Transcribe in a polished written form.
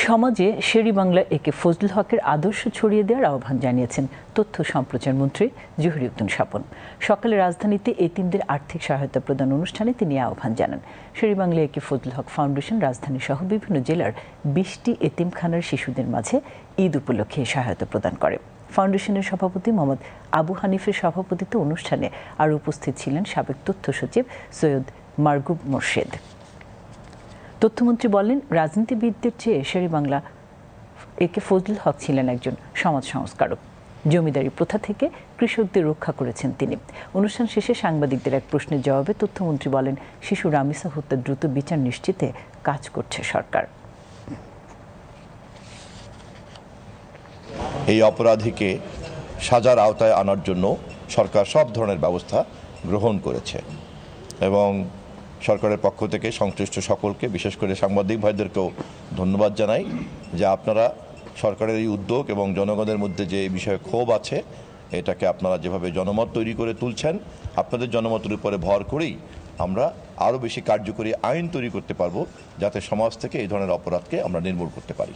সমাজে শের-ই-বাংলা একে ফজলুল হকের আদর্শ ছড়িয়ে দেওয়ার আহ্বান জানিয়েছেন তথ্য সম্প্রচার মন্ত্রী জহির উদ্দিন স্বপন। সকালে রাজধানীতে এতিমদের আর্থিক সহায়তা প্রদান অনুষ্ঠানে তিনি আহ্বান জানান। শের-ই-বাংলা একে ফজলুল হক ফাউন্ডেশন রাজধানী সহ বিভিন্ন জেলার 20টি এতিমখানার শিশুদের মাঝে ঈদ উপলক্ষে সহায়তা প্রদান করে। ফাউন্ডেশনের সভাপতি মোহাম্মদ আবু হানিফের সভাপতিত্বে অনুষ্ঠানে আরও উপস্থিত ছিলেন সাবেক তথ্য সচিব সৈয়দ মারগুব মোর্শেদ। তথ্যমন্ত্রী বলেন, রাজনীতিবিদদের চেয়ে শের-ই-বাংলা একে ফজলুল হক ছিলেন একজন সমাজ সংস্কারক। জমিদারি প্রথা থেকে কৃষকদের রক্ষা করেছেন তিনি। অনুষ্ঠান শেষে সাংবাদিকদের এক প্রশ্নের জবাবে তথ্যমন্ত্রী বলেন, শিশু রামিসা হত্যা দ্রুত বিচার নিশ্চিতে কাজ করছে সরকার। এই অপরাধীকে সাজার আওতায় আনার জন্য সরকার সব ধরনের ব্যবস্থা গ্রহণ করেছে এবং সরকারের পক্ষ থেকে সংশ্লিষ্ট সকলকে, বিশেষ করে সাংবাদিক ভাইদেরকেও ধন্যবাদ জানাই যে আপনারা সরকারের এই উদ্যোগ এবং জনগণের মধ্যে যে বিষয়ে ক্ষোভ আছে এটাকে আপনারা যেভাবে জনমত তৈরি করে তুলছেন, আপনাদের জনমতের উপরে ভর করেই আমরা আরও বেশি কার্যকরী আইন তৈরি করতে পারবো, যাতে সমাজ থেকে এই ধরনের অপরাধকে আমরা নির্মূল করতে পারি।